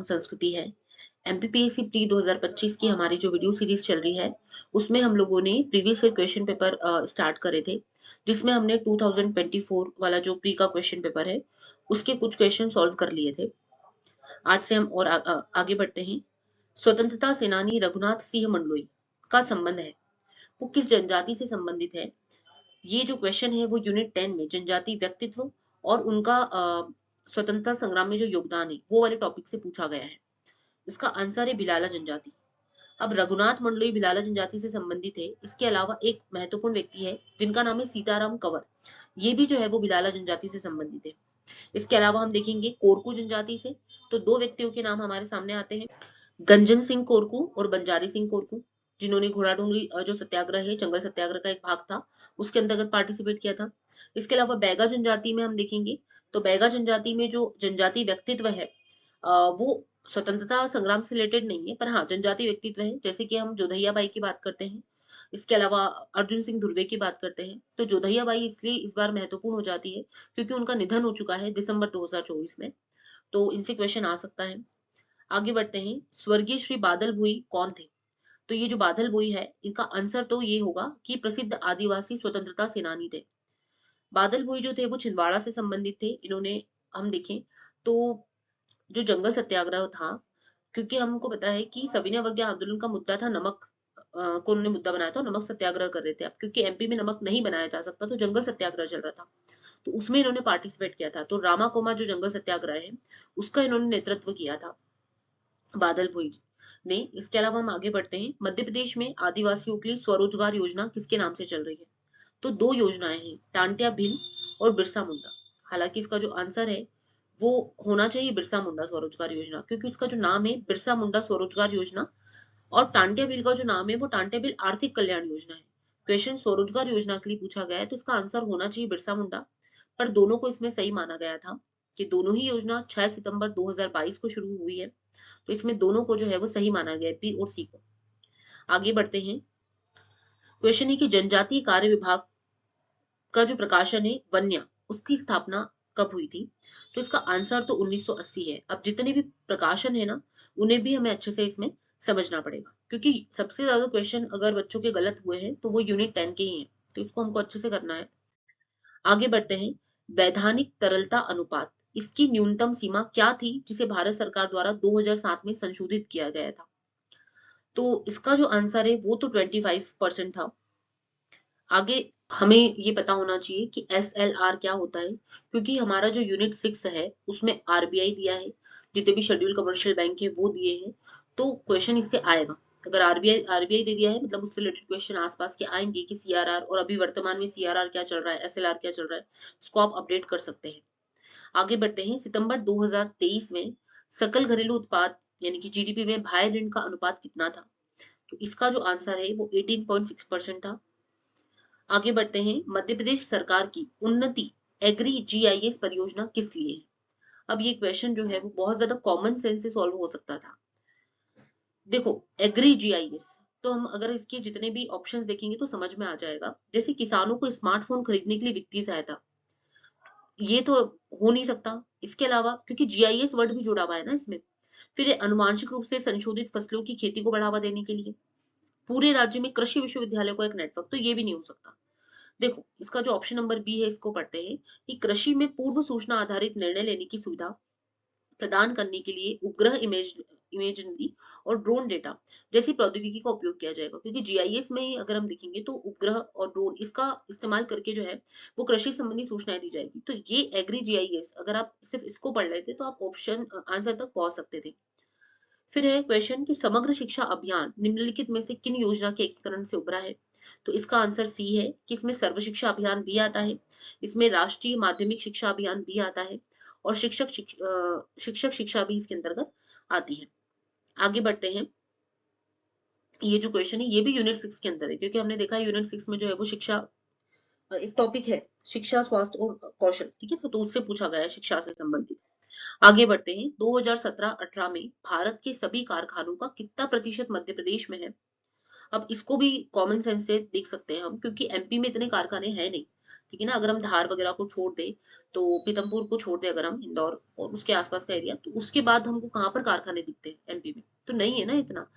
संस्कृति है। MPPSC pre 2025 की हमारी जो वीडियो सीरीज चल रही है उसमें हम लोगों ने previous year question paper start करे थे, जिसमें हमने 2024 वाला जो प्री का क्वेश्चन पेपर है उसके कुछ क्वेश्चन सॉल्व कर लिए थे। आज से हम और आगे बढ़ते हैं। स्वतंत्रता सेनानी रघुनाथ सिंह मंडलोई का संबंध है, वो किस जनजाति से संबंधित है? ये जो क्वेश्चन है वो यूनिट 10 में जनजाति व्यक्तित्व और उनका स्वतंत्रता संग्राम में जो योगदान है वो वाले टॉपिक से पूछा गया है। इसका आंसर है भिलाला जनजाति। अब रघुनाथ मंडलोई भिलाला जनजाति से संबंधित है। इसके अलावा एक महत्वपूर्ण व्यक्ति है जिनका नाम है सीताराम कंवर, ये भी जो है वो भिलाला जनजाति से संबंधित है। इसके अलावा हम देखेंगे कोरकू जनजाति से, तो दो व्यक्तियों के नाम हमारे सामने आते हैं, गंजन सिंह कोरकू और बंजारी सिंह कोरकू, जिन्होंने घोड़ा डोंगरी जो सत्याग्रह है, जंगल सत्याग्रह का एक भाग था, उसके अंतर्गत पार्टिसिपेट किया था। इसके अलावा बैगा जनजाति में हम देखेंगे तो बैगा जनजाति में जो जनजाति व्यक्तित्व है वो स्वतंत्रता संग्राम से रिलेटेड नहीं है, पर हाँ जनजाति व्यक्तित्व है। जैसे कि हम जोधैया बाई की बात करते हैं, इसके अलावा अर्जुन सिंह धुर्वे की बात करते हैं, तो जोधैया बाई इसलिए इस बार महत्वपूर्ण हो जाती है क्योंकि उनका निधन हो चुका है दिसंबर 2024 में, तो इनसे क्वेश्चन आ सकता है। आगे बढ़ते हैं। स्वर्गीय श्री बादल भुई कौन थे? तो ये जो बादल भुई है इनका आंसर तो ये होगा कि प्रसिद्ध आदिवासी स्वतंत्रता सेनानी थे। बादल भुई जो थे वो छिंदवाड़ा से संबंधित थे। इन्होंने, हम देखें तो जो जंगल सत्याग्रह था, क्योंकि हमको पता है कि सविनय अवज्ञा आंदोलन का मुद्दा था नमक को उन्होंने मुद्दा बनाया था, नमक सत्याग्रह कर रहे थे। अब क्योंकि एमपी में नमक नहीं बनाया जा सकता तो जंगल सत्याग्रह चल रहा था, तो उसमें इन्होंने पार्टिसिपेट किया था। तो रामाकोमा जो जंगल सत्याग्रह है उसका इन्होंने नेतृत्व किया था बादल भुई ने। इसके अलावा हम आगे बढ़ते हैं। मध्य प्रदेश में आदिवासियों के लिए स्वरोजगार योजना किसके नाम से चल रही है? तो दो योजनाएं हैं, टांट्या भील और बिरसा मुंडा। हालांकि इसका जो आंसर है वो होना चाहिए बिरसा मुंडा स्वरोजगार योजना, क्योंकि उसका जो नाम है बिरसा मुंडा स्वरोजगार योजना और टांट्या बिल का जो नाम है वो टांट्या बिल आर्थिक कल्याण योजना है। क्वेश्चन स्वरोजगार योजना के लिए पूछा गया है तो इसका आंसर होना चाहिए बिरसा मुंडा, पर दोनों को इसमें सही माना गया था कि दोनों ही योजना 6 सितंबर 2022 को शुरू हुई है, तो इसमें दोनों को जो है वो सही माना गया है, बी और सी को। आगे बढ़ते हैं। क्वेश्चन है कि जनजातीय कार्य विभाग का जो प्रकाशन है वन्या, उसकी स्थापना कब हुई थी? तो इसका आंसर तो 1980 है। अब जितने भी प्रकाशन है ना उन्हें भी हमें अच्छे से इसमें समझना पड़ेगा, क्योंकि सबसे ज्यादा क्वेश्चन अगर बच्चों के गलत हुए हैं तो वो यूनिट 10 के ही हैं, तो इसको हमको अच्छे से करना है। आगे बढ़ते हैं। वैधानिक तरलता अनुपात, इसकी न्यूनतम सीमा क्या थी जिसे भारत सरकार द्वारा 2007 में संशोधित किया गया था? तो इसका जो आंसर है वो तो 25% था। आगे हमें ये पता होना चाहिए कि SLR क्या होता है, क्योंकि हमारा जो यूनिट 6 है उसमें आरबीआई दिया है, जितने भी शेड्यूल कमर्शियल बैंक है वो दिए हैं, तो क्वेश्चन इससे आएगा। अगर आरबीआई दे दिया है मतलब उससे रिलेटेड क्वेश्चन आसपास के आएंगे कि सीआरआर, और अभी वर्तमान में सीआरआर क्या चल रहा है, एसएलआर क्या चल रहा है, इसको आप अपडेट कर सकते हैं। आगे बढ़ते हैं। सितंबर 2023 में सकल घरेलू उत्पाद यानी कि जीडीपी में बाह्य ऋण का अनुपात कितना था? तो इसका जो आंसर है वो 18.6% था। आगे बढ़ते हैं। मध्य प्रदेश सरकार की उन्नति एग्री जीआईएस परियोजना किस लिए है? अब ये क्वेश्चन जो है वो बहुत ज्यादा कॉमन सेंस से सॉल्व हो सकता था। देखो, एग्री जीआईएस, तो हम अगर इसके जितने भी ऑप्शंस देखेंगे तो समझ में आ जाएगा। जैसे किसानों को स्मार्टफोन खरीदने के लिए वित्तीय सहायता, ये तो हो नहीं सकता। इसके अलावा क्योंकि जीआईएस वर्ड भी जुड़ा हुआ है ना इसमें, फिर ये अनुवांशिक रूप से संशोधित फसलों की खेती को बढ़ावा देने के लिए, पूरे राज्य में कृषि विश्वविद्यालय को एक नेटवर्क, तो ये भी नहीं हो सकता। देखो, इसका जो ऑप्शन नंबर बी है इसको पढ़ते हैं कि कृषि में पूर्व सूचना आधारित निर्णय लेने की सुविधा प्रदान करने के लिए उपग्रह इमेजरी और ड्रोन डेटा जैसी प्रौद्योगिकी का उपयोग किया जाएगा, क्योंकि जीआईएस में ही अगर हम देखेंगे तो उपग्रह और ड्रोन इसका इस्तेमाल करके जो है वो कृषि संबंधी सूचनाएं दी जाएगी। तो ये एग्री जीआईएस अगर आप सिर्फ इसको पढ़ लेते तो आप ऑप्शन आंसर तक पहुंच सकते थे। फिर है क्वेश्चन कि समग्र शिक्षा अभियान निम्नलिखित में से किन योजना के एकीकरण से उभरा है? तो इसका आंसर सी है कि इसमें सर्व शिक्षा अभियान भी आता है, इसमें राष्ट्रीय माध्यमिक शिक्षा अभियान भी आता है और शिक्षक शिक्षा भी इसके अंतर्गत आती है। आगे बढ़ते हैं। ये जो क्वेश्चन है ये भी यूनिट 6 के अंदर है, क्योंकि हमने देखा है यूनिट 6 में जो है वो शिक्षा एक टॉपिक है, शिक्षा स्वास्थ्य और कौशल, ठीक है, तो उससे पूछा गया है शिक्षा से संबंधित। आगे बढ़ते हैं। 2017-18 में भारत के सभी कारखानों का कितना प्रतिशत मध्य प्रदेश में है? अब इसको भी कॉमन सेंस से देख सकते हैं हम, क्योंकि एमपी में इतने कारखाने हैं नहीं ठीक है ना। अगर हम धार वगैरह को छोड़ दे, तो पीतमपुर को छोड़ दे अगर हम, इंदौर और उसके आसपास का एरिया, तो उसके बाद हमको कहाँ पर कारखाने दिखते हैं एमपी में? तो नहीं है ना इतना,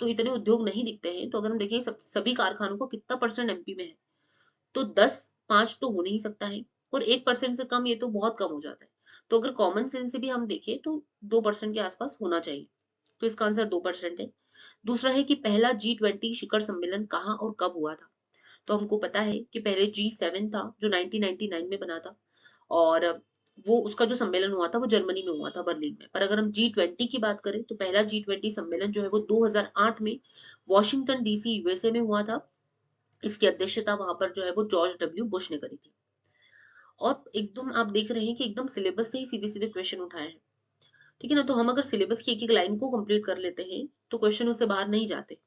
तो इतने उद्योग नहीं दिखते हैं। तो अगर हम देखें सभी कारखानों को कितना परसेंट एमपी में है, तो 10-5 तो हो नहीं सकता है, और 1% से कम ये तो बहुत कम हो जाता है। तो अगर कॉमन सेंस से भी हम देखें तो 2% के आसपास होना चाहिए। तो इसका आंसर 2% है। दूसरा है कि पहला G20 शिखर सम्मेलन कहाँ और कब हुआ था? तो हमको पता है कि पहले G7 था जो 1999 में बना था, और वो उसका जो सम्मेलन हुआ था वो जर्मनी में हुआ था, बर्लिन में। पर अगर हम G20 की बात करें तो पहला G20 सम्मेलन जो है वो 2008 में वॉशिंगटन डीसी यूएसए में हुआ था। इसकी अध्यक्षता वहां पर जो है वो जॉर्ज डब्ल्यू बुश ने करी थी। और एकदम आप देख रहे हैं कि एकदम सिलेबस से ही सीधे सीधे क्वेश्चन उठाए हैं, ठीक है ना। तो हम अगर सिलेबस की एक एक लाइन को कंप्लीट कर लेते हैं तो क्वेश्चन से बाहर नहीं जाते।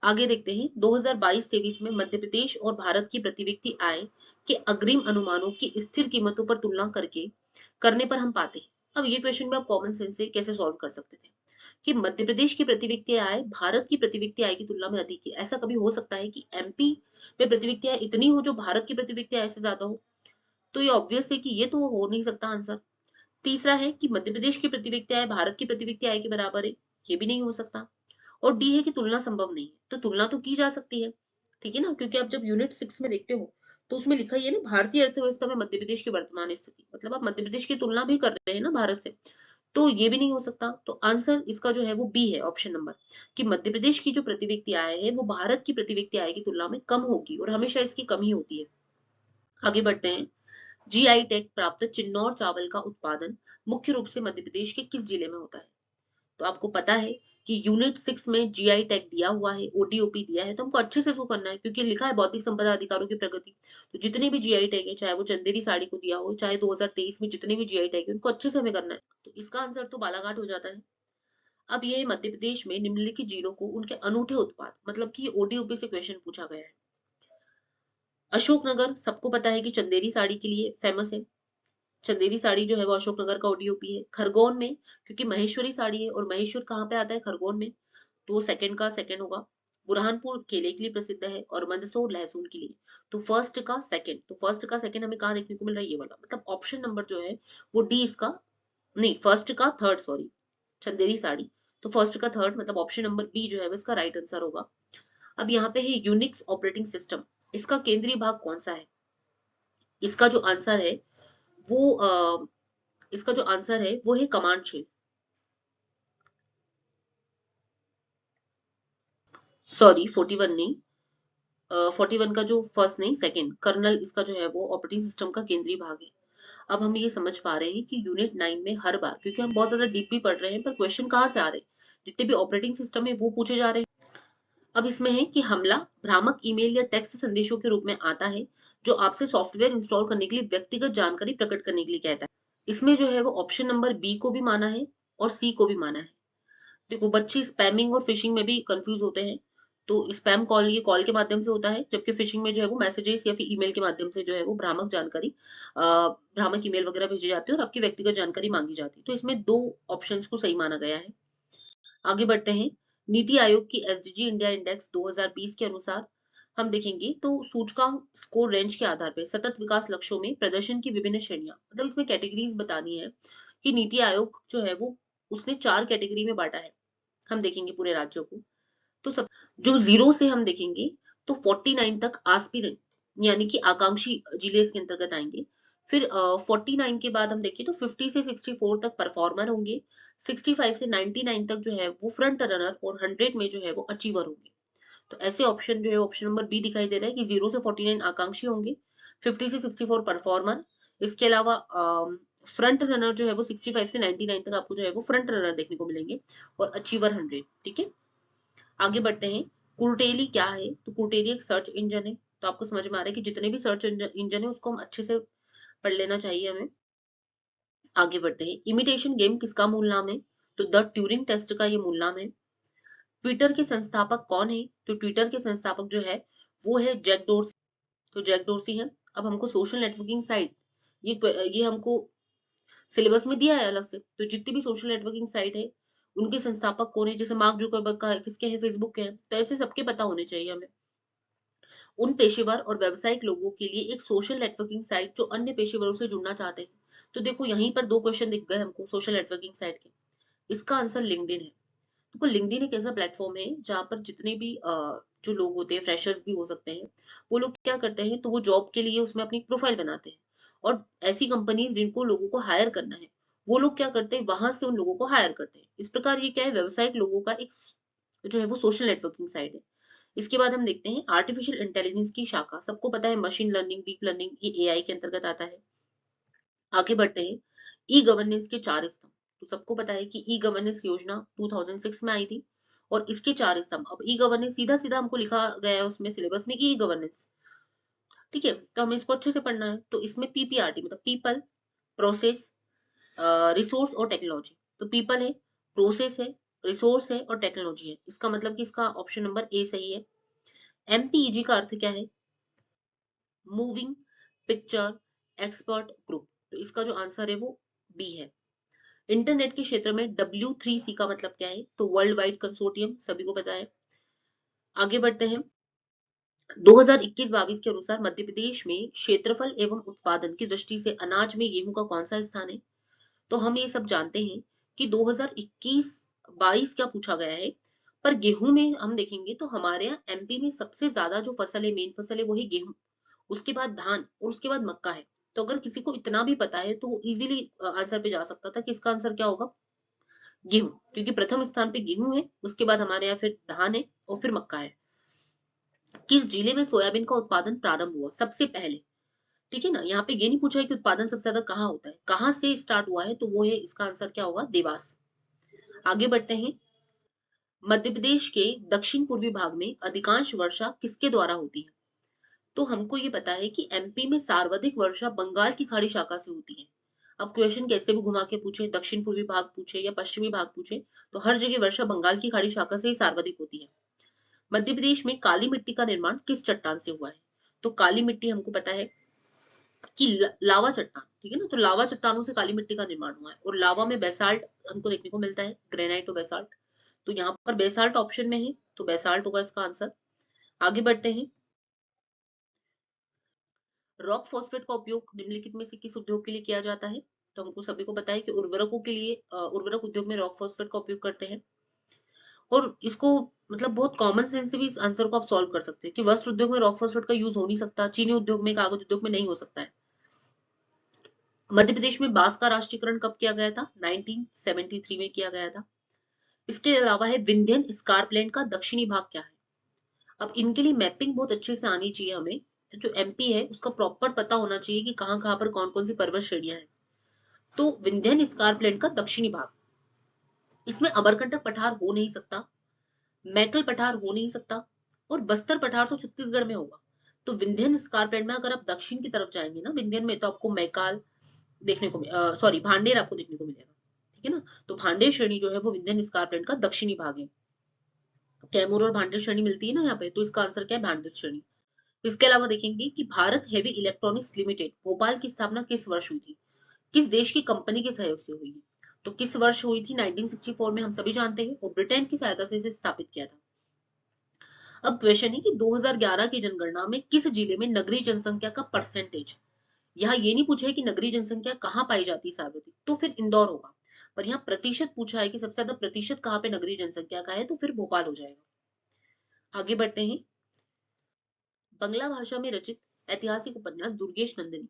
आगे देखते हैं, 2022-23 में मध्य प्रदेश और भारत की प्रति व्यक्ति आय के अग्रिम अनुमानों की स्थिर कीमतों पर तुलना करने पर हम पाते हैं। अब ये क्वेश्चन में आप कॉमन सेंस से कैसे सॉल्व कर सकते थे कि मध्य प्रदेश की प्रति व्यक्ति आय भारत की प्रति व्यक्ति आय की तुलना में अधिक है? ऐसा कभी हो सकता है कि एमपी में प्रति व्यक्ति आय इतनी हो जो भारत की प्रति व्यक्ति आय से ज्यादा हो? तो ये ऑब्वियस है कि ये तो हो नहीं सकता आंसर। तीसरा है कि मध्य प्रदेश की प्रति व्यक्ति आय भारत की प्रति व्यक्ति आय के बराबर है, ये भी नहीं हो सकता। और डी है कि तुलना संभव नहीं है। तो तुलना तो की जा सकती है, ठीक है ना, क्योंकि आप जब यूनिट 6 में देखते हो तो उसमें लिखा ही है ना, भारतीय अर्थव्यवस्था में मध्य प्रदेश की वर्तमान स्थिति, मतलब आप मध्य प्रदेश की तुलना भी कर रहे हैं ना भारत से। तो ये भी नहीं हो सकता। तो आंसर इसका जो है वो बी है, ऑप्शन नंबर, कि मध्य प्रदेश की जो प्रति व्यक्ति आय है वो भारत की प्रति व्यक्ति आय की तुलना में कम होगी, और हमेशा इसकी कमी होती है। आगे बढ़ते हैं, जीआई टैग प्राप्त चिन्नौर चावल का उत्पादन मुख्य रूप से मध्य प्रदेश के किस जिले में होता है? तो आपको पता है कि यूनिट 6 में जीआई टैग दिया हुआ है, ओडीओपी दिया है, तो हमको अच्छे से इसको करना है क्योंकि लिखा है बौद्धिक संपदा अधिकारों की प्रगति। तो जितने भी जीआई टैग है, चाहे वो चंदेरी साड़ी को दिया हो, चाहे 2023 में जितने भी जीआई टैग है, उनको अच्छे से हमें करना है। तो इसका आंसर तो बालाघाट हो जाता है। अब ये मध्य प्रदेश में निम्नलिखित जिलों को उनके अनूठे उत्पाद, मतलब कि ओडीओपी से क्वेश्चन पूछा गया है। अशोकनगर सबको पता है कि चंदेरी साड़ी के लिए फेमस है। चंदेरी साड़ी जो है वो अशोकनगर का ओडीओपी है। खरगोन में, क्योंकि महेश्वरी साड़ी है, और महेश्वर कहाँ पे आता है? खरगोन में, तो सेकंड का सेकंड होगा। बुरहानपुर केले के लिए प्रसिद्ध है, और मंदसौर लहसुन के लिए। तो फर्स्ट का सेकंड, तो फर्स्ट का सेकंड हमें कहाँ देखने को मिल रहा है? ये वाला, मतलब ऑप्शन नंबर जो है वो डी इसका, नहीं फर्स्ट का थर्ड, सॉरी, चंदेरी साड़ी, तो फर्स्ट का थर्ड, मतलब ऑप्शन नंबर बी जो है वो इसका राइट आंसर होगा। अब यहाँ पे है यूनिक्स ऑपरेटिंग सिस्टम, इसका केंद्रीय भाग कौन सा है? इसका जो आंसर है वो इसका जो आंसर है वो है कमांड शेल, सॉरी 41 नहीं, 41 का जो फर्स्ट नहीं सेकंड कर्नल, इसका जो है वो ऑपरेटिंग सिस्टम का केंद्रीय भाग है। अब हम ये समझ पा रहे हैं कि यूनिट 9 में हर बार, क्योंकि हम बहुत ज्यादा डीप भी पढ़ रहे हैं, पर क्वेश्चन कहाँ से आ रहे हैं? जितने भी ऑपरेटिंग सिस्टम है वो पूछे जा रहे हैं। अब इसमें है कि हमला भ्रामक ईमेल या टेक्स्ट संदेशों के रूप में आता है जो आपसे सॉफ्टवेयर इंस्टॉल करने के लिए व्यक्तिगत जानकारी प्रकट करने के लिए कहता है। इसमें जो है वो ऑप्शन नंबर बी को भी माना है और सी को भी माना है। देखो बच्चे स्पैमिंग और फिशिंग में भी कंफ्यूज होते हैं। तो स्पैम कॉल ये कॉल के माध्यम से होता है, जबकि फिशिंग में जो है वो मैसेजेस या फिर ईमेल के माध्यम से जो है वो भ्रामक जानकारी, भ्रामक ईमेल वगैरह भेजी जाती है और आपकी व्यक्तिगत जानकारी मांगी जाती है। तो इसमें दो ऑप्शंस को सही माना गया है। आगे बढ़ते हैं, नीति आयोग की एसडीजी इंडिया इंडेक्स 2020 के अनुसार हम देखेंगे तो सूचकांक स्कोर रेंज के आधार पर सतत विकास लक्ष्यों में प्रदर्शन की विभिन्न श्रेणियां, मतलब इसमें कैटेगरीज बतानी है कि नीति आयोग जो है वो उसने 4 कैटेगरी में बांटा है। हम देखेंगे पूरे राज्यों को। तो सब जो 0 से हम देखेंगे तो 49 तक आस्पिरेंट, यानी कि आकांक्षी जिले इसके अंतर्गत आएंगे। फिर 49 के बाद हम देखें तो 50 से 64 तक परफॉर्मर होंगे। 65 से 99 तक जो है वो फ्रंट रनर, और 100 में जो है वो अचीवर होंगे। तो ऐसे ऑप्शन जो है ऑप्शन नंबर बी दिखाई दे रहा है कि 0 से 49 आकांक्षी होंगे, 50 से 64 परफॉर्मर, इसके अलावा फ्रंट रनर जो है वो 65 से 99 तक आपको जो है वो फ्रंट रनर देखने को मिलेंगे, और अचीवर 100। ठीक है, आगे बढ़ते हैं। कुर्टेली क्या है? तो कुर्टेली एक सर्च इंजन है। तो आपको समझ में आ रहा है कि जितने भी सर्च इंजन है उसको हम अच्छे से पढ़ लेना चाहिए हमें। आगे बढ़ते हैं, इमिटेशन गेम किसका मूल नाम है? तो द ट्यूरिंग टेस्ट का ये मूल नाम है। ट्विटर के संस्थापक कौन है? तो ट्विटर के संस्थापक जो है वो है जैक डोर्सी। तो जैक डोर्सी है। अब हमको सोशल नेटवर्किंग साइट, ये हमको सिलेबस में दिया है अलग से। तो जितनी भी सोशल नेटवर्किंग साइट है उनके संस्थापक कौन है? जैसे मार्क जुकरबर्ग का है, किसके हैं? फेसबुक के हैं। तो ऐसे सबके पता होने चाहिए हमें। उन पेशेवर और व्यावसायिक लोगों के लिए एक सोशल नेटवर्किंग साइट जो अन्य पेशेवरों से जुड़ना चाहते हैं। तो देखो यहीं पर दो क्वेश्चन दिख गए हमको सोशल नेटवर्किंग साइट के। इसका आंसर लिंक्डइन है। तो लिंक्डइन एक ऐसा प्लेटफॉर्म है जहाँ पर जितने भी जो लोग होते हैं, फ्रेशर्स भी हो सकते हैं, वो लोग क्या करते हैं, तो वो जॉब के लिए उसमें अपनी प्रोफाइल बनाते हैं। और ऐसी कंपनीज जिनको लोगों को हायर करना है, वो लोग क्या करते हैं, वहां से उन लोगों को हायर करते हैं। इस प्रकार ये क्या है, व्यवसायिक लोगों का एक जो है वो सोशल नेटवर्किंग साइट है। इसके बाद हम देखते हैं आर्टिफिशियल इंटेलिजेंस की शाखा। सबको पता है मशीन लर्निंग, डीप लर्निंग, ये एआई के अंतर्गत आता है। आगे बढ़ते हैं, ई गवर्नेंस के चार स्तंभ। तो सबको पता है कि ई गवर्नेंस योजना 2006 में आई थी और इसके चार स्तंभ। अब ई गवर्नेंस सीधा सीधा हमको लिखा गया है उसमें सिलेबस में कि ई गवर्नेंस, ठीक है, तो हमें इसको अच्छे से पढ़ना है। तो इसमें पीपीआरटी मतलब पीपल, प्रोसेस, रिसोर्स और टेक्नोलॉजी। तो पीपल है, प्रोसेस है, रिसोर्स है और टेक्नोलॉजी है। इसका मतलब कि इसका ऑप्शन नंबर ए सही है। एमपीईजी का अर्थ क्या है, मूविंग पिक्चर एक्सपर्ट ग्रुप। तो इसका जो आंसर है वो बी है। इंटरनेट के क्षेत्र में W3C का मतलब क्या है, तो वर्ल्ड वाइड कंसोर्टियम, सभी को पता है। आगे बढ़ते हैं, 2021-22 के अनुसार मध्य प्रदेश में क्षेत्रफल एवं उत्पादन की दृष्टि से अनाज में गेहूं का कौन सा स्थान है। तो हम ये सब जानते हैं कि 2021-22 क्या पूछा गया है, पर गेहूं में हम देखेंगे तो हमारे यहाँ एमपी में सबसे ज्यादा जो फसल है, मेन फसल है, वो है गेहूं। उसके बाद धान और उसके बाद मक्का है। तो अगर किसी को इतना भी पता है तो वो इजीली आंसर पे जा सकता था कि इसका आंसर क्या होगा, गेहूं, क्योंकि प्रथम स्थान पे गेहूं है, उसके बाद हमारे यहाँ फिर धान है और फिर मक्का है। किस जिले में सोयाबीन का उत्पादन प्रारंभ हुआ सबसे पहले, ठीक है ना। यहाँ पे ये नहीं पूछा है कि उत्पादन सबसे ज्यादा कहाँ होता है, कहाँ से स्टार्ट हुआ है, तो वो है इसका आंसर क्या होगा, देवास। आगे बढ़ते हैं, मध्य प्रदेश के दक्षिण पूर्वी भाग में अधिकांश वर्षा किसके द्वारा होती है। तो हमको ये पता है कि एमपी में सर्वाधिक वर्षा बंगाल की खाड़ी शाखा से होती है। अब क्वेश्चन कैसे भी घुमा के पूछे, दक्षिण पूर्वी भाग पूछे या पश्चिमी भाग पूछे, तो हर जगह वर्षा बंगाल की खाड़ी शाखा से ही सर्वाधिक होती है। मध्य प्रदेश में काली मिट्टी का निर्माण किस चट्टान से हुआ है। तो काली मिट्टी हमको पता है कि लावा चट्टान, ठीक है ना, तो लावा चट्टानों से काली मिट्टी का निर्माण हुआ है। और लावा में बेसाल्ट हमको देखने को मिलता है, ग्रेनाइट और बेसाल्ट। तो यहाँ पर बेसाल्ट ऑप्शन में है, तो बेसाल्ट होगा इसका आंसर। आगे बढ़ते हैं, रॉक फॉस्फेट का उपयोग निम्नलिखित में से किस उद्योग के लिए किया जाता है। तो हमको सभी को पता है कि उर्वरकों के लिए उर्वरक उद्योग में रॉक फॉस्फेट का उपयोग करते हैं। और इसको मतलब बहुत कॉमन सेंस से भी इस आंसर को आप सॉल्व कर सकते हैं कि वस्त्र उद्योग में रॉक फॉस्फेट का यूज हो नहीं सकता, चीनी उद्योग में, कागज उद्योग में नहीं हो सकता है। मध्य प्रदेश में बांस का राष्ट्रीयकरण कब किया गया था, 1973 में किया गया था। इसके अलावा है विंध्यन स्कार्पलैंड का दक्षिणी भाग क्या है। अब इनके लिए मैपिंग बहुत अच्छे से आनी चाहिए हमें। जो एमपी है उसका प्रॉपर पता होना चाहिए कि कहाँ कहाँ पर कौन कौन सी पर्वत श्रेणियां हैं। तो विंध्यन स्कार्पलैंड का दक्षिणी भाग, इसमें अमरकंटक पठार हो नहीं सकता, मैकल पठार हो नहीं सकता, और बस्तर पठार तो छत्तीसगढ़ में होगा। तो विंध्यन स्कार्पलैंड में अगर आप दक्षिण की तरफ जाएंगे ना विंध्यन में, तो आपको मैकाल देखने को, सॉरी भांडेर आपको देखने को मिलेगा, ठीक है ना। तो भांडेर श्रेणी जो है वो विंध्यन स्कार्पलैंड का दक्षिणी भाग है। कैमूर और भांडेर श्रेणी मिलती है ना यहाँ पे, तो इसका आंसर क्या है, भांडेर श्रेणी। इसके अलावा देखेंगे कि Bharat heavy electronics limited Bhopal की स्थापना किस वर्ष हुई थी, किस देश की कंपनी के सहयोग से हुई है। तो किस वर्ष हुई थी, 1964 में, हम सभी जानते हैं, और ब्रिटेन की सहायता से इसे स्थापित किया था। अब क्वेश्चन है कि 2011 की जनगणना में किस जिले में नगरीय जनसंख्या का परसेंटेज, यहाँ ये नहीं पूछा है कि नगरीय जनसंख्या कहाँ पाई जाती है सर्वाधिक, तो फिर इंदौर होगा। पर यहाँ प्रतिशत पूछा है कि सबसे ज्यादा प्रतिशत कहाँ पे नगरीय जनसंख्या का है, तो फिर भोपाल हो जाएगा। आगे बढ़ते हैं, बंगला भाषा में रचित ऐतिहासिक उपन्यास दुर्गेश नंदिनी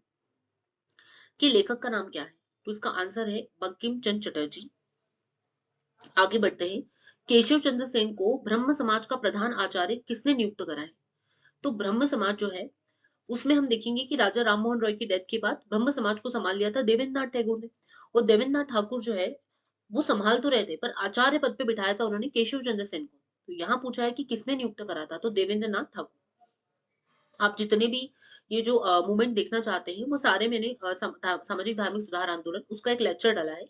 के लेखक का नाम क्या है। तो इसका आंसर है बंकिम चंद्र चटर्जी। आगे बढ़ते हैं, केशव चंद्र सेन को ब्रह्म समाज का प्रधान आचार्य किसने नियुक्त करा है। तो ब्रह्म समाज जो है उसमें हम देखेंगे कि राजा राममोहन रॉय की डेथ के बाद ब्रह्म समाज को संभाल लिया था देवेंद्र नाथ टैगोर ने। और देवेंद्र नाथ ठाकुर जो है वो संभाल तो रहे थे, पर आचार्य पद पे बिठाया था उन्होंने केशव चंद्र सेन को। तो यहाँ पूछा है कि किसने नियुक्त करा था, तो देवेंद्र नाथ ठाकुर। आप जितने भी ये जो मूवमेंट देखना चाहते हैं वो सारे मैंने सामाजिक धार्मिक सुधार आंदोलन उसका एक लेक्चर डाला है,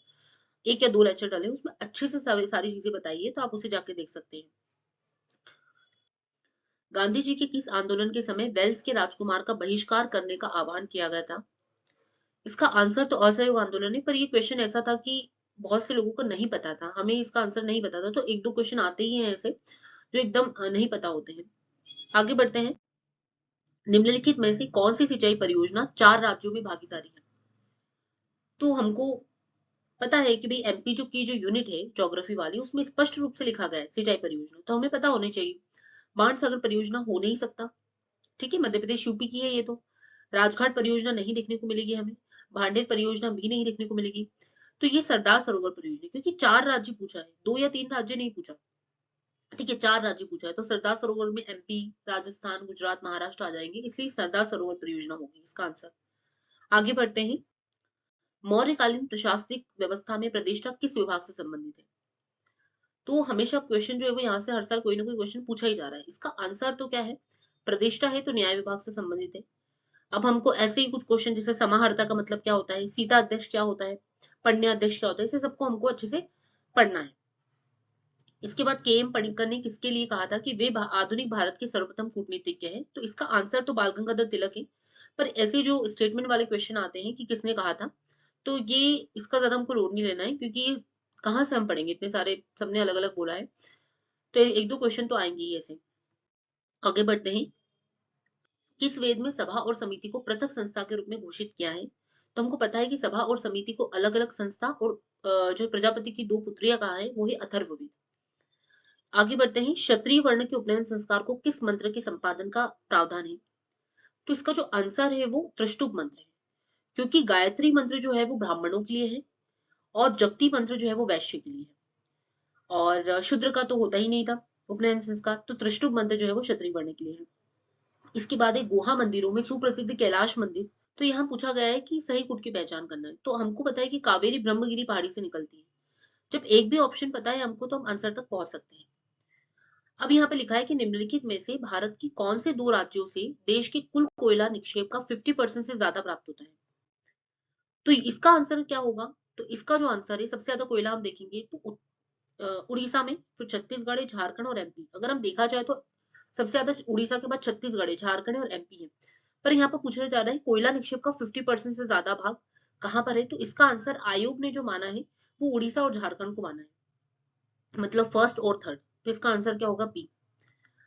एक या दो लेक्चर डाले, उसमें अच्छे से सारी चीजें बताई है, तो आप उसे जाके देख सकते हैं। गांधी जी के किस आंदोलन के समय वेल्स के राजकुमार का बहिष्कार करने का आह्वान किया गया था। इसका आंसर तो असहयोग आंदोलन है, पर ये क्वेश्चन ऐसा था कि बहुत से लोगों को नहीं पता था, हमें इसका आंसर नहीं पता था, तो एक दो क्वेश्चन आते ही हैं ऐसे जो एकदम नहीं पता होते हैं। आगे बढ़ते हैं, निम्नलिखित में से कौन सी सिंचाई परियोजना 4 राज्यों में भागीदारी है? तो हमको पता है कि भाई एमपी जो यूनिट है ज्योग्राफी वाली, उसमें स्पष्ट रूप से लिखा गया है सिंचाई परियोजना, तो हमें पता होनी चाहिए। बाण सागर परियोजना हो नहीं सकता, ठीक है, मध्य प्रदेश यूपी की है ये तो। राजघाट परियोजना नहीं देखने को मिलेगी हमें। भांडेर परियोजना भी नहीं देखने को मिलेगी। तो ये सरदार सरोवर परियोजना, क्योंकि 4 राज्य पूछा है, 2 या 3 राज्य नहीं पूछा, ठीक है, 4 राज्य पूछा है, तो सरदार सरोवर में एमपी, राजस्थान, गुजरात, महाराष्ट्र आ जाएंगे, इसलिए सरदार सरोवर परियोजना होगी इसका आंसर। आगे बढ़ते हैं। मौर्यकालीन प्रशासनिक व्यवस्था में प्रतिष्ठा किस विभाग से संबंधित है? तो हमेशा क्वेश्चन जो है वो यहाँ से हर साल कोई ना कोई क्वेश्चन पूछा ही जा रहा है। इसका आंसर तो क्या है? प्रतिष्ठा है तो न्याय विभाग से संबंधित है। अब हमको ऐसे ही कुछ क्वेश्चन, जैसे समाहर्ता का मतलब क्या होता है, सीता अध्यक्ष क्या होता है, पण्य अध्यक्ष क्या होता है, इसे सबको हमको अच्छे से पढ़ना है। इसके बाद केएम पणिक्कर ने किसके लिए कहा था कि वे आधुनिक भारत के सर्वप्रथम कूटनीतिज्ञ हैं? तो इसका आंसर तो बाल गंगाधर तिलक है। पर ऐसे जो स्टेटमेंट वाले क्वेश्चन आते हैं कि किसने कहा था, तो ये इसका ज्यादा हमको लोड नहीं लेना है, क्योंकि ये कहाँ से हम पढ़ेंगे, इतने सारे सबने अलग अलग बोला है, तो एक दो क्वेश्चन तो आएंगे ही ऐसे। आगे बढ़ते हैं। किस वेद में सभा और समिति को पृथक संस्था के रूप में घोषित किया है? तो हमको पता है कि सभा और समिति को अलग अलग संस्था और जो प्रजापति की 2 पुत्रियां कहा है वो है अथर्ववेद। आगे बढ़ते हैं। क्षत्रिय वर्ण के उपनयन संस्कार को किस मंत्र के संपादन का प्रावधान है? तो इसका जो आंसर है वो त्रिष्टुप मंत्र है, क्योंकि गायत्री मंत्र जो है वो ब्राह्मणों के लिए है और जगती मंत्र जो है वो वैश्य के लिए है, और शूद्र का तो होता ही नहीं था उपनयन संस्कार, तो त्रिष्टुप मंत्र जो है वो क्षत्रिय वर्ण के लिए है। इसके बाद एक गुहा मंदिरों में सुप्रसिद्ध कैलाश मंदिर, तो यहाँ पूछा गया है कि सही कूट की पहचान करना है, तो हमको पता है कि कावेरी ब्रह्मगिरी पहाड़ी से निकलती है। जब एक भी ऑप्शन पता है हमको, तो हम आंसर तक पहुंच सकते हैं। अब यहाँ पे लिखा है कि निम्नलिखित में से भारत की कौन से 2 राज्यों से देश के कुल कोयला निक्षेप का 50% से ज्यादा प्राप्त होता है? तो इसका आंसर क्या होगा? तो इसका जो आंसर है, सबसे ज्यादा कोयला हम देखेंगे तो उड़ीसा में, फिर छत्तीसगढ़ है, झारखंड और एमपी। अगर हम देखा जाए तो सबसे ज्यादा उड़ीसा के बाद छत्तीसगढ़ है, झारखंड है और एमपी है। पर यहाँ पर पूछा जा रहा है कोयला निक्षेप का 50% से ज्यादा भाग कहाँ पर है? तो इसका आंसर आयोग ने जो माना है वो उड़ीसा और झारखंड को माना है, मतलब फर्स्ट और थर्ड। तो इसका आंसर क्या होगा? बी।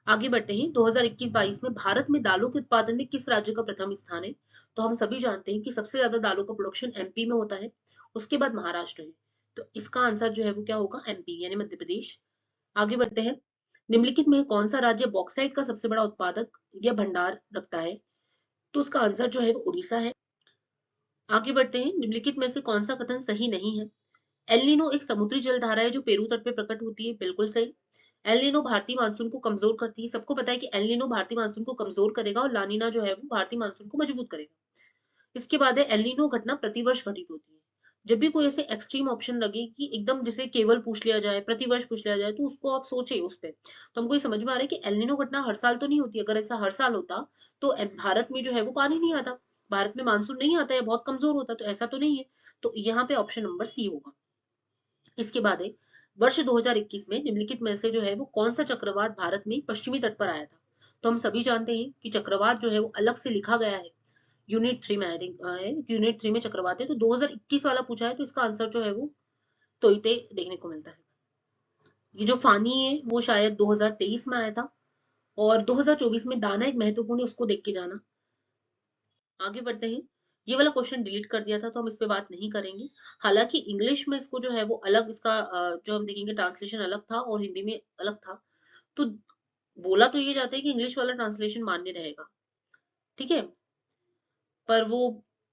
आगे बढ़ते हैं। 2021-22 में भारत में दालों के उत्पादन में किस राज्य का प्रथम स्थान है? तो हम सभी जानते हैं कि सबसे ज्यादा दालों का प्रोडक्शन एमपी में होता है, उसके बाद महाराष्ट्र है। तो इसका आंसर जो है वो क्या होगा? एमपी यानी मध्य प्रदेश। आगे बढ़ते हैं। निम्नलिखित में कौन सा राज्य बॉक्साइट का सबसे बड़ा उत्पादक या भंडार रखता है? तो उसका आंसर जो है वो उड़ीसा है। आगे बढ़ते हैं। निम्नलिखित में से कौन सा कथन सही नहीं है? एल नीनो एक समुद्री जल धारा है जो पेरू तट पर प्रकट होती है, बिल्कुल सही। एल नीनो भारतीय मानसून को कमजोर करती है, सबको पता है कि एल नीनो भारतीय मानसून को कमजोर करेगा और लानीना जो है वो भारतीय मानसून को मजबूत करेगा। इसके बाद है एल नीनो घटना प्रतिवर्ष घटित होती है। जब भी कोई ऐसे एक्सट्रीम ऑप्शन लगे कि एकदम जिसे केवल पूछ लिया जाए, प्रतिवर्ष पूछ लिया जाए, तो उसको आप सोचे उस पे, तो हमको ये समझ में आ रहा है कि एल नीनो घटना हर साल तो नहीं होती। अगर ऐसा हर साल होता तो भारत में जो है वो पानी नहीं आता, भारत में मानसून नहीं आता है, बहुत कमजोर होता, तो ऐसा तो नहीं है। तो यहाँ पे ऑप्शन नंबर सी होगा। इसके बाद है वर्ष 2021 में निम्नलिखित में से जो है वो कौन सा चक्रवात भारत में पश्चिमी तट पर आया था? तो हम सभी जानते हैं कि चक्रवात जो है वो अलग से लिखा गया है, यूनिट 3 में आई थिंक है, यूनिट 3 में चक्रवात है। तो 2021 वाला पूछा है, तो इसका आंसर जो है वो तोइते देखने को मिलता है। ये जो फानी है वो शायद 2023 में आया था, और 2024 में दाना एक महत्वपूर्ण है, उसको देख के जाना। आगे बढ़ते हैं। ये वाला क्वेश्चन डिलीट कर दिया था तो हम इस पे बात नहीं करेंगे। हालांकि इंग्लिश में इसको जो है वो अलग, इसका जो हम देखेंगे ट्रांसलेशन अलग था और हिंदी में अलग था। तो बोला तो ये जाता है कि इंग्लिश वाला ट्रांसलेशन मान्य रहेगा, ठीक है, पर वो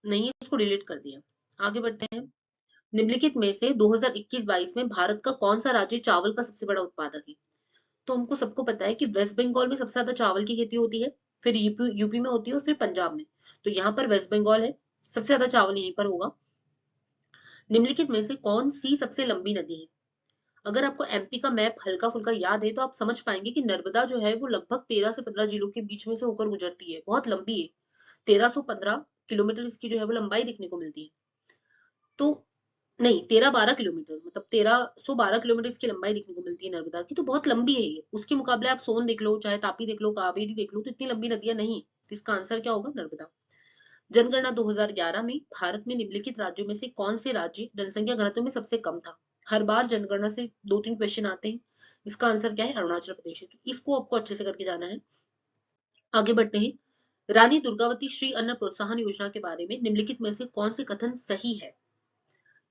नहीं, इसको डिलीट कर दिया। आगे बढ़ते हैं। निम्नलिखित में से 2021-22 में भारत का कौन सा राज्य चावल का सबसे बड़ा उत्पादक है? तो हमको सबको पता है कि वेस्ट बंगाल में सबसे ज्यादा चावल की खेती होती है, फिर यूपी में होती है और फिर पंजाब में। तो यहाँ पर वेस्ट बंगाल है, सबसे ज्यादा चावल यहीं पर होगा। निम्नलिखित में से कौन सी सबसे लंबी नदी है? अगर आपको एमपी का मैप हल्का फुल्का याद है तो आप समझ पाएंगे कि नर्मदा जो है वो लगभग 13 से 15 जिलों के बीच में से होकर गुजरती है, बहुत लंबी है। 1315 किलोमीटर इसकी जो है वो लंबाई देखने को मिलती है। तो नहीं, 13-12 किलोमीटर, मतलब 1312 किलोमीटर इसकी लंबाई देखने को मिलती है नर्मदा की, तो बहुत लंबी है ये। उसके मुकाबले आप सोन देख लो, चाहे तापी देख लो, कावेरी देख लो, तो इतनी लंबी नदियां नहीं है। तो इसका आंसर क्या होगा? नर्मदा। जनगणना 2011 में भारत में निम्नलिखित राज्यों में से कौन से राज्य जनसंख्या घनत्व में सबसे कम था? हर बार जनगणना से 2-3 क्वेश्चन आते हैं। इसका आंसर क्या है? अरुणाचल प्रदेश है। तो इसको आपको अच्छे से करके जाना है। आगे बढ़ते हैं। रानी दुर्गावती श्री अन्न प्रोत्साहन योजना के बारे में निम्नलिखित में से कौन से कथन सही है?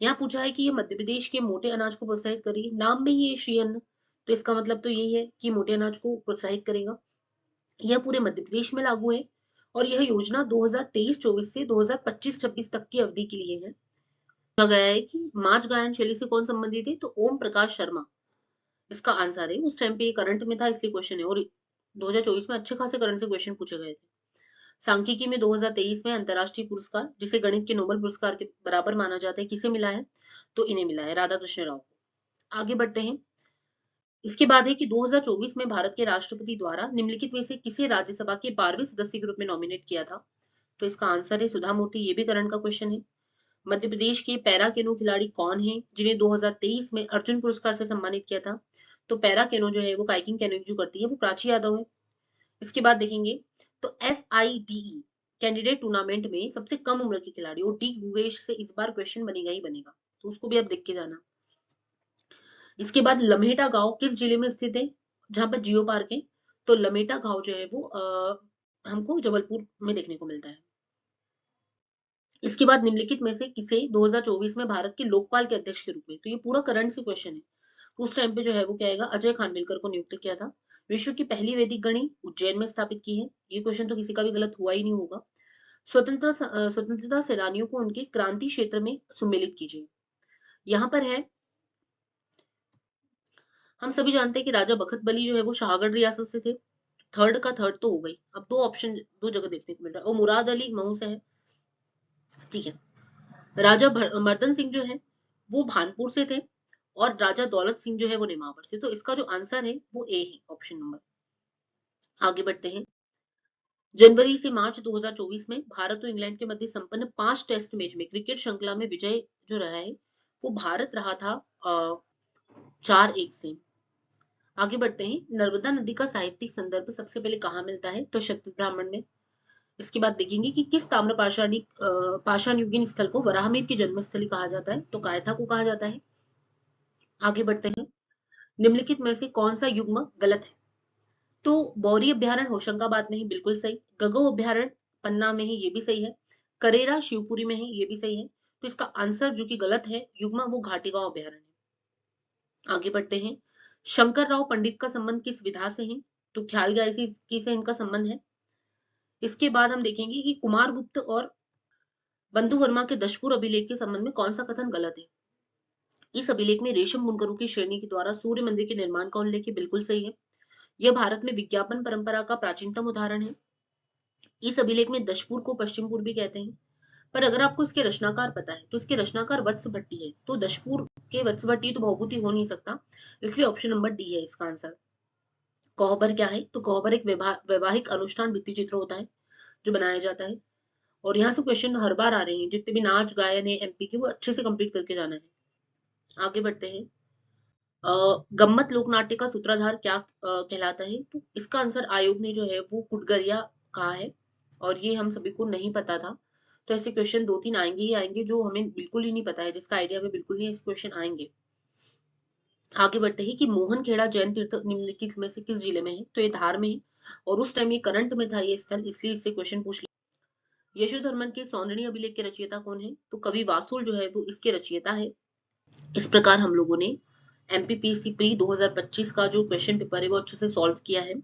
यहाँ पूछा है कि ये मध्य प्रदेश के मोटे अनाज को प्रोत्साहित करेगी, नाम में ही है श्री अन्न, तो इसका मतलब तो यही है कि मोटे अनाज को प्रोत्साहित करेगा। यह पूरे मध्य प्रदेश में लागू है और यह योजना 2023-24 से 2025-26 तक की अवधि के लिए है। पूछा गया है कि माच गायन शैली से कौन संबंधित है, तो ओम प्रकाश शर्मा इसका आंसर है। उस टाइम पे करंट में था इसलिए क्वेश्चन है, और 2024 में अच्छे खासे करंट से क्वेश्चन पूछे गए थे। सांख्यिकी में 2023 में अंतर्राष्ट्रीय पुरस्कार, जिसे गणित के नोबेल पुरस्कार के बराबर माना जाता है, किसे मिला है, तो इन्हें मिला है, राधा कृष्ण राव को। आगे बढ़ते हैं। इसके बाद है कि 2024 में भारत के राष्ट्रपति द्वारा निम्नलिखित में से किसे राज्यसभा के 12वें सदस्य के रूप में नॉमिनेट किया था, तो इसका आंसर है सुधा मूर्ति। ये भी करंट का क्वेश्चन है। मध्य प्रदेश के पैरा केनो खिलाड़ी कौन है जिन्हें 2023 में अर्जुन पुरस्कार से सम्मानित किया था, तो पैरा केनो जो है वो काइकिंग कैनोइंग जो करती है वो प्राची यादव है। इसके बाद देखेंगे तो FIDE कैंडिडेट टूर्नामेंट में सबसे कम उम्र के खिलाड़ी और डी गुगेश से इस बार क्वेश्चन बनेगा ही बनेगा, तो उसको भी आप देख के जाना। इसके बाद लम्हेटा गांव किस जिले में स्थित है, जहां पर जियो पार्क है, तो लमेटा गांव जो है वो हमको जबलपुर में देखने को मिलता है। इसके बाद निम्नलिखित में से किसे 2024 में भारत के लोकपाल के अध्यक्ष के रूप में, तो ये पूरा करंट से क्वेश्चन है, उस टाइम पे जो है वो क्या आएगा, अजय खानविलकर को नियुक्त किया था। विश्व की पहली वैदिक गणी उज्जैन में स्थापित की है, ये क्वेश्चन तो किसी का भी गलत हुआ ही नहीं होगा। स्वतंत्रता सेनानियों को उनके क्रांति क्षेत्र में सुमेलित कीजिए। यहाँ पर है, हम सभी जानते हैं कि राजा बखत बली जो है वो शाहगढ़ रियासत से थे। थर्ड का थर्ड तो हो गई, अब दो ऑप्शन दो जगह देखने को मिल रहा है, और मुराद अली मऊ से है, ठीक है। राजा मर्दन सिंह जो है वो भानपुर से थे, और राजा दौलत सिंह जो है वो नेमावर से, तो इसका जो आंसर है वो ए है, ऑप्शन नंबर। आगे बढ़ते हैं। जनवरी से मार्च 2024 में भारत और इंग्लैंड के मध्य संपन्न 5 टेस्ट मैच में क्रिकेट श्रृंखला में विजय जो रहा है वो भारत रहा था 4-1 से। आगे बढ़ते हैं। नर्मदा नदी का साहित्यिक संदर्भ सबसे पहले कहाँ मिलता है, तो शक्ति ब्राह्मण में। इसके बाद देखेंगे कि किस ताम्र पाषाण युगीन स्थल को वराहमिहिर की जन्मस्थली कहा जाता है, तो कायथा को कहा जाता है। आगे बढ़ते हैं। निम्नलिखित में से कौन सा युग्म गलत है, तो बौरी अभ्यारण्य होशंगाबाद में ही, बिल्कुल सही। गगो अभ्यारण्य पन्ना में ही, ये भी सही है। करेरा शिवपुरी में है, ये भी सही है। तो इसका आंसर जो कि गलत है युग्म, वो घाटीगांव अभ्यारण्य। आगे बढ़ते हैं। शंकर राव पंडित का संबंध किस विधा से है, तो ख्याल गायसी से इनका संबंध है। इसके बाद हम देखेंगे कि कुमारगुप्त और बंधु वर्मा के दशपुर अभिलेख के संबंध में कौन सा कथन गलत है। इस अभिलेख में रेशम बुनकरों की श्रेणी के द्वारा सूर्य मंदिर के निर्माण का उल्लेख है, बिल्कुल सही है। यह भारत में विज्ञापन परंपरा का प्राचीनतम उदाहरण है। इस अभिलेख में दशपुर को पश्चिम पूर्वी कहते हैं, पर अगर आपको इसके रचनाकार पता है तो इसके रचनाकार वत्स भट्टी है, तो दशपुर के वत्स भट्टी तो भौभूति हो नहीं सकता, इसलिए ऑप्शन नंबर डी है इसका आंसर। कोहबर क्या है, तो कोहबर एक वैवाहिक अनुष्ठान भित्ति चित्र होता है जो बनाया जाता है, और यहाँ से क्वेश्चन हर बार आ रहे हैं, जितने भी नाच गायन है MP के वो अच्छे से कंप्लीट करके जाना है। आगे बढ़ते हैं। गम्मत लोकनाट्य का सूत्रधार क्या कहलाता है, तो इसका आंसर आयोग ने जो है वो कुटगरिया कहा है, और ये हम सभी को नहीं पता था, तो ऐसे क्वेश्चन 2-3 आएंगे ही आएंगे जो हमें बिल्कुल ही नहीं पता है, जिसका आइडिया हमें बिल्कुल नहीं है, ऐसे क्वेश्चन आएंगे। आगे बढ़ते हैं कि मोहनखेड़ा जैन तीर्थ निम्नलिखित में से किस जिले में है, तो ये धार में है, और उस टाइम ये करंट में था ये स्थल, इसलिए इससे क्वेश्चन पूछ लिया। यशोधर्मन के सौंदर्य अभिलेख के रचयिता कौन है, तो कवि वासुल जो है वो इसके रचयिता है। इस प्रकार हम लोगों ने MPPC प्री 2025 का जो क्वेश्चन पेपर है वो अच्छे से सॉल्व किया है।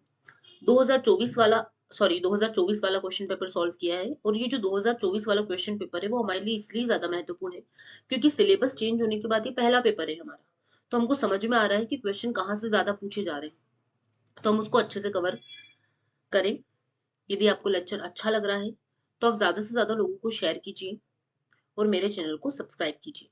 2024 वाला 2024 वाला क्वेश्चन पेपर सॉल्व किया है, और ये जो 2024 वाला क्वेश्चन पेपर है वो हमारे लिए इसलिए ज्यादा महत्वपूर्ण है क्योंकि सिलेबस चेंज होने के बाद ये पहला पेपर है हमारा, तो हमको समझ में आ रहा है कि क्वेश्चन कहाँ से ज्यादा पूछे जा रहे हैं, तो हम उसको अच्छे से कवर करें। यदि आपको लेक्चर अच्छा लग रहा है तो आप ज्यादा से ज्यादा लोगों को शेयर कीजिए और मेरे चैनल को सब्सक्राइब कीजिए।